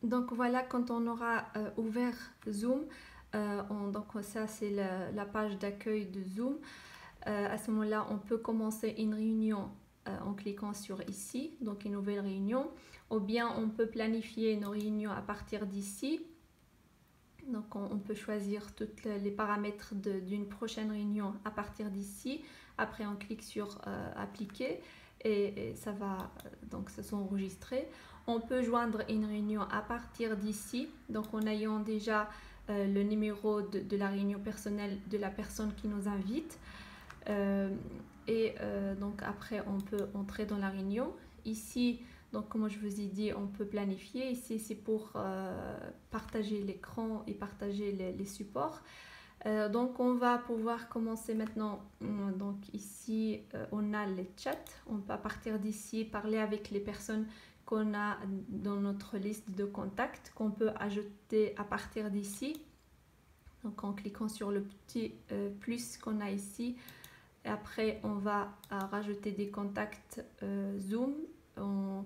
Donc voilà, quand on aura ouvert Zoom, donc ça c'est la page d'accueil de Zoom. À ce moment-là, on peut commencer une réunion en cliquant sur ici, donc une nouvelle réunion, ou bien on peut planifier nos réunions à partir d'ici. Donc on peut choisir tous les paramètres d'une prochaine réunion à partir d'ici. Après on clique sur appliquer et ça va donc se sont enregistrés. On peut joindre une réunion à partir d'ici, donc en ayant déjà le numéro de la réunion personnelle de la personne qui nous invite. Donc après on peut entrer dans la réunion. Ici, donc comme je vous ai dit, on peut planifier. Ici c'est pour partager l'écran et partager les supports. Donc on va pouvoir commencer maintenant. Donc ici on a les chats. On peut à partir d'ici parler avec les personnes qu'on a dans notre liste de contacts, qu'on peut ajouter à partir d'ici. Donc en cliquant sur le petit plus qu'on a ici. Et après, on va rajouter des contacts Zoom en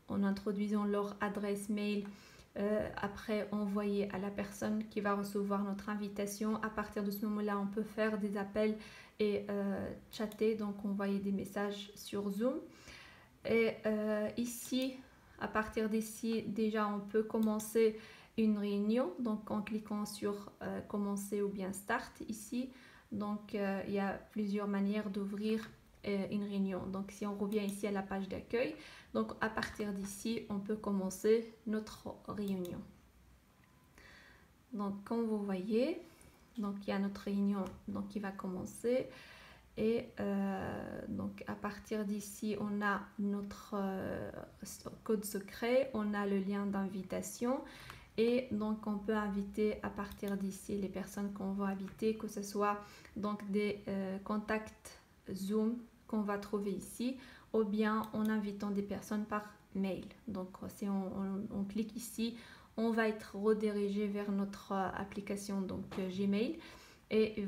introduisant leur adresse mail. Après, envoyer à la personne qui va recevoir notre invitation. À partir de ce moment-là, on peut faire des appels et chatter, donc envoyer des messages sur Zoom. Et ici, à partir d'ici, déjà, on peut commencer une réunion, donc en cliquant sur commencer ou bien start ici. Donc il y a plusieurs manières d'ouvrir une réunion. Donc si on revient ici à la page d'accueil, donc à partir d'ici on peut commencer notre réunion. Donc comme vous voyez, donc il y a notre réunion donc qui va commencer. Et donc à partir d'ici on a notre code secret, on a le lien d'invitation. Et donc on peut inviter à partir d'ici les personnes qu'on va inviter, que ce soit donc des contacts Zoom qu'on va trouver ici, ou bien en invitant des personnes par mail. Donc si on clique ici, on va être redirigé vers notre application donc Gmail, et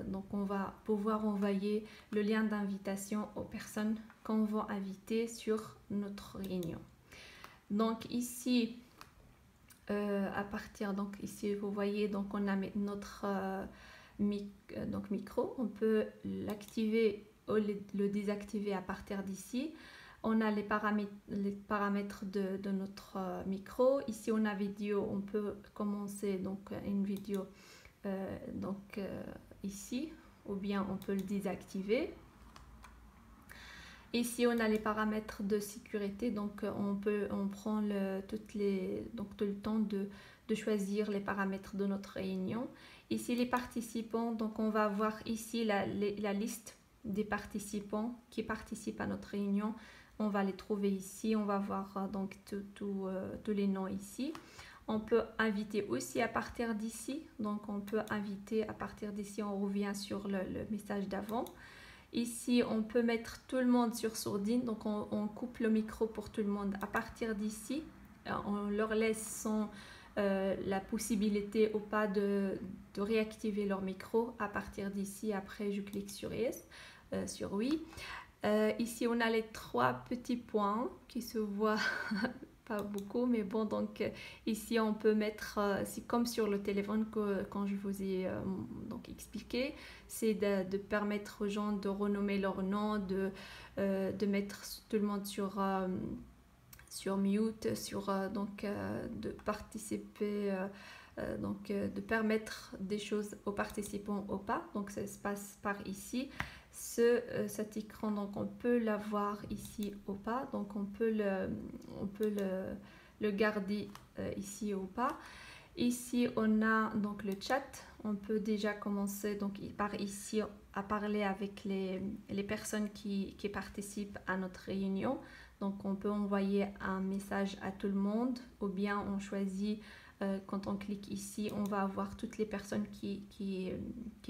donc on va pouvoir envoyer le lien d'invitation aux personnes qu'on va inviter sur notre réunion. Donc ici à partir, donc ici vous voyez, donc on a notre micro, on peut l'activer ou le désactiver à partir d'ici. On a les paramètres de notre micro. Ici on a vidéo, on peut commencer donc une vidéo ici, ou bien on peut le désactiver. Ici on a les paramètres de sécurité, donc on prend tout le temps de choisir les paramètres de notre réunion. Ici les participants, donc on va voir ici la liste des participants qui participent à notre réunion. On va les trouver ici, on va voir donc tous les noms ici. On peut inviter aussi à partir d'ici, donc on peut inviter à partir d'ici, on revient sur le message d'avant. Ici, on peut mettre tout le monde sur sourdine, donc on coupe le micro pour tout le monde à partir d'ici. On leur laisse la possibilité ou pas de réactiver leur micro à partir d'ici. Après, je clique sur Yes, sur Oui. Ici, on a les trois petits points qui se voient pas beaucoup, mais bon, donc ici on peut mettre, c'est comme sur le téléphone quand je vous ai donc expliqué, c'est de permettre aux gens de renommer leur nom, de mettre tout le monde sur mute, de participer, de permettre des choses aux participants ou pas. Donc ça se passe par ici. Cet écran, donc on peut l'avoir ici ou pas, donc on peut le garder ici ou pas. Ici on a donc le chat, on peut déjà commencer donc par ici à parler avec les personnes qui participent à notre réunion. Donc on peut envoyer un message à tout le monde, ou bien on choisit quand on clique ici, on va avoir toutes les personnes qui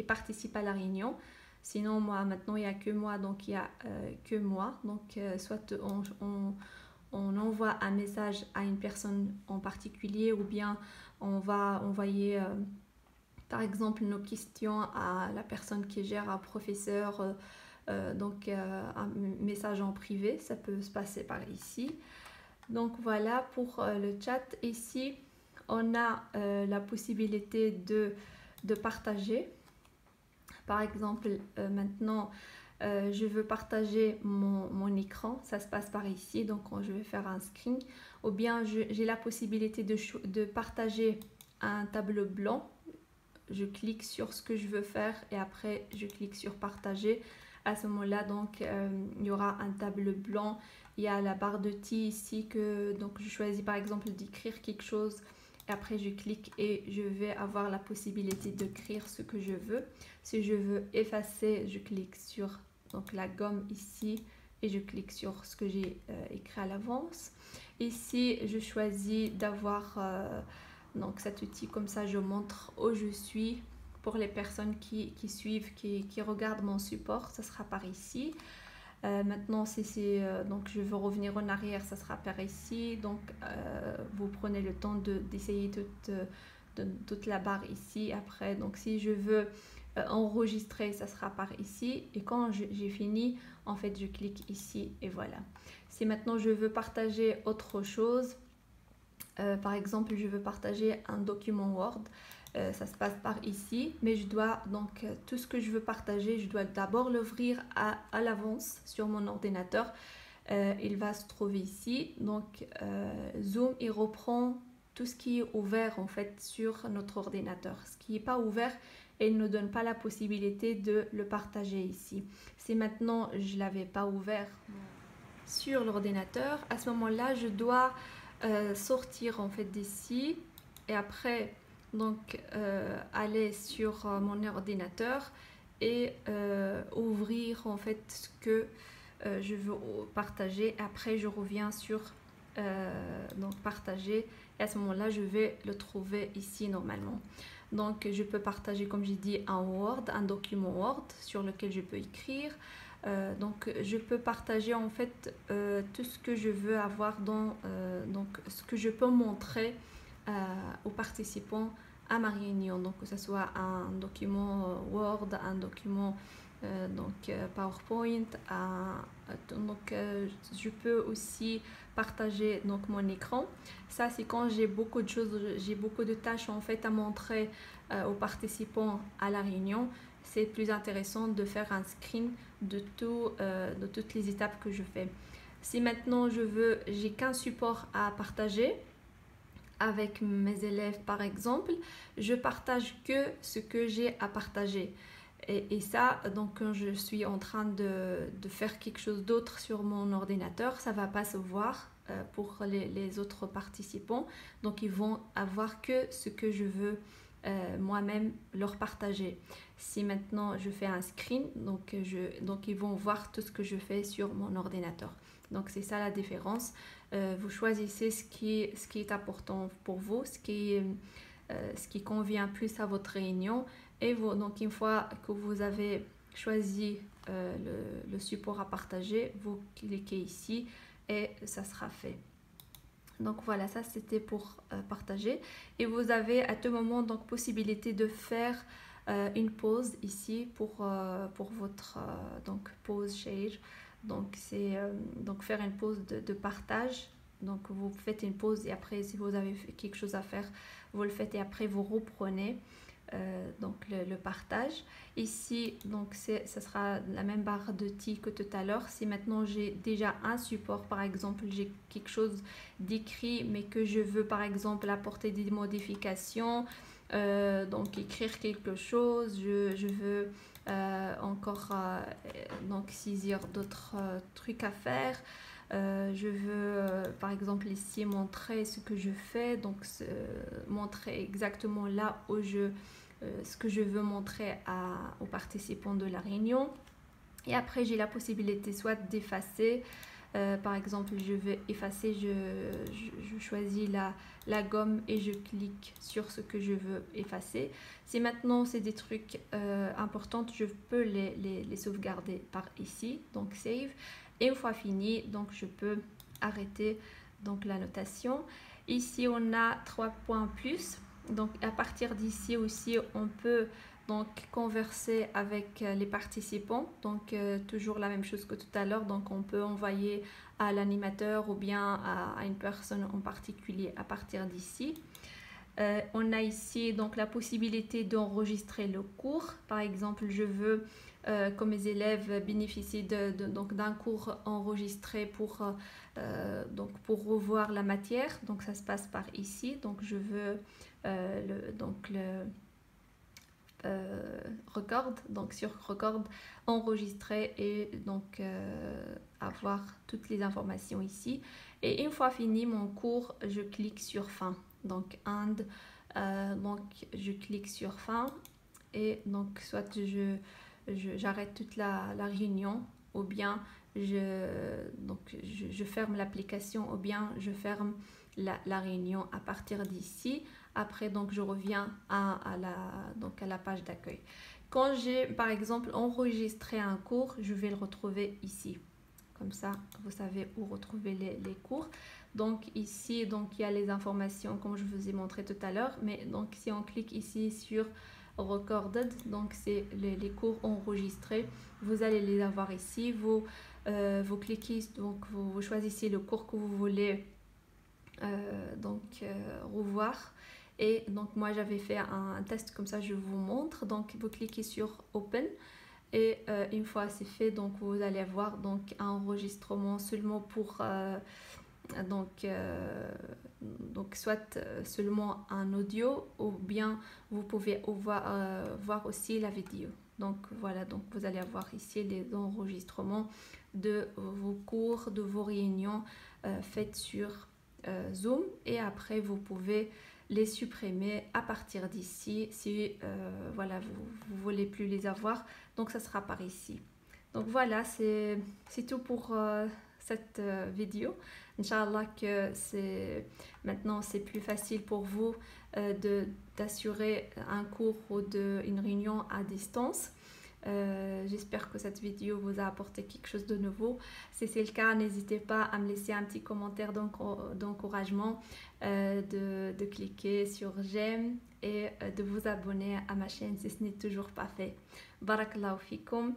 participent à la réunion. Sinon, moi, maintenant, il n'y a que moi, donc il n'y a que moi. Donc, soit on envoie un message à une personne en particulier, ou bien on va envoyer, par exemple, nos questions à la personne qui gère, un professeur, un message en privé. Ça peut se passer par ici. Donc voilà pour le chat. Ici, on a la possibilité de partager. Par exemple, maintenant, je veux partager mon écran. Ça se passe par ici. Donc, je vais faire un screen. Ou bien, j'ai la possibilité de partager un tableau blanc. Je clique sur ce que je veux faire et après, je clique sur partager. À ce moment-là, donc, il y aura un tableau blanc. Il y a la barre de T ici donc je choisis par exemple d'écrire quelque chose. Et après, je clique et je vais avoir la possibilité d'écrire ce que je veux. Si je veux effacer, je clique sur donc, la gomme ici et je clique sur ce que j'ai écrit à l'avance. Ici, je choisis d'avoir donc cet outil comme ça, je montre où je suis. Pour les personnes qui suivent, qui regardent mon support, ça sera par ici. Maintenant, si donc je veux revenir en arrière, ça sera par ici. Donc, vous prenez le temps d'essayer toute la barre ici. Après, donc si je veux enregistrer, ça sera par ici. Et quand j'ai fini, en fait, je clique ici et voilà. Si maintenant je veux partager autre chose, par exemple, je veux partager un document Word. Ça se passe par ici, mais je dois donc tout ce que je veux partager, je dois d'abord l'ouvrir à l'avance sur mon ordinateur. Il va se trouver ici. Donc Zoom, il reprend tout ce qui est ouvert en fait sur notre ordinateur. Ce qui n'est pas ouvert, il ne donne pas la possibilité de le partager ici. Si maintenant je ne l'avais pas ouvert sur l'ordinateur, à ce moment-là, je dois sortir en fait d'ici et après donc aller sur mon ordinateur et ouvrir en fait ce que je veux partager. Après je reviens sur donc partager et à ce moment là je vais le trouver ici normalement. Donc je peux partager comme j'ai dit un Word, un document Word sur lequel je peux écrire. Donc je peux partager en fait tout ce que je veux avoir donc ce que je peux montrer aux participants à ma réunion, donc que ce soit un document Word, un document PowerPoint, donc je peux aussi partager donc mon écran. Ça c'est quand j'ai beaucoup de choses, j'ai beaucoup de tâches en fait à montrer aux participants à la réunion. C'est plus intéressant de faire un screen de toutes les étapes que je fais. Si maintenant j'ai qu'un support à partager avec mes élèves par exemple, je partage que ce que j'ai à partager. Et ça, donc quand je suis en train de faire quelque chose d'autre sur mon ordinateur, ça ne va pas se voir pour les autres participants. Donc ils vont avoir que ce que je veux moi-même leur partager. Si maintenant je fais un screen, donc ils vont voir tout ce que je fais sur mon ordinateur. Donc c'est ça la différence. Vous choisissez ce qui est important pour vous, ce qui convient plus à votre réunion. Et donc une fois que vous avez choisi le support à partager, vous cliquez ici et ça sera fait. Donc voilà, ça c'était pour partager. Et vous avez à tout moment donc possibilité de faire une pause ici pour votre donc pause share. Donc c'est donc faire une pause de partage. Donc vous faites une pause et après si vous avez quelque chose à faire, vous le faites et après vous reprenez donc le partage. Ici donc ça sera la même barre de T que tout à l'heure. Si maintenant j'ai déjà un support, par exemple j'ai quelque chose d'écrit mais que je veux par exemple apporter des modifications, donc écrire quelque chose, je veux encore donc saisir d'autres trucs à faire. Je veux par exemple ici montrer ce que je fais, donc montrer exactement là où ce que je veux montrer aux participants de la réunion. Et après j'ai la possibilité soit d'effacer, par exemple je veux effacer, je choisis la gomme et je clique sur ce que je veux effacer. Si maintenant c'est des trucs importants, je peux les sauvegarder par ici, donc save. Et une fois fini, donc je peux arrêter donc la notation. Ici on a 3 points plus. Donc à partir d'ici aussi on peut donc converser avec les participants. Donc toujours la même chose que tout à l'heure. Donc on peut envoyer à l'animateur ou bien à une personne en particulier à partir d'ici. On a ici donc la possibilité d'enregistrer le cours. Par exemple, je veux que mes élèves bénéficient donc d'un cours enregistré donc pour revoir la matière. Donc ça se passe par ici. Donc je veux le record, donc sur record, enregistrer et donc avoir toutes les informations ici. Et une fois fini mon cours, je clique sur fin. Donc donc je clique sur fin et donc soit j'arrête toute la réunion ou bien je ferme l'application ou bien je ferme la réunion à partir d'ici. Après, donc, je reviens à la page d'accueil. Quand j'ai, par exemple, enregistré un cours, je vais le retrouver ici. Comme ça, vous savez où retrouver les cours. Donc, ici, donc, il y a les informations, comme je vous ai montré tout à l'heure. Mais donc, si on clique ici sur Recorded, donc, c'est les cours enregistrés. Vous allez les avoir ici. Vous cliquez, donc, vous choisissez le cours que vous voulez revoir. Et donc moi j'avais fait un test comme ça, je vous montre. Donc vous cliquez sur Open et une fois c'est fait, donc vous allez avoir donc un enregistrement seulement pour soit seulement un audio ou bien vous pouvez voir aussi la vidéo. Donc voilà, donc vous allez avoir ici les enregistrements de vos cours, de vos réunions faites sur Zoom, et après vous pouvez les supprimer à partir d'ici si voilà, vous voulez plus les avoir, donc ça sera par ici. Donc voilà, c'est tout pour cette vidéo. Inch'Allah que maintenant c'est plus facile pour vous d'assurer un cours ou une réunion à distance. J'espère que cette vidéo vous a apporté quelque chose de nouveau. Si c'est le cas, n'hésitez pas à me laisser un petit commentaire d'encouragement, de cliquer sur j'aime et de vous abonner à ma chaîne si ce n'est toujours pas fait. Barakallahu fikum.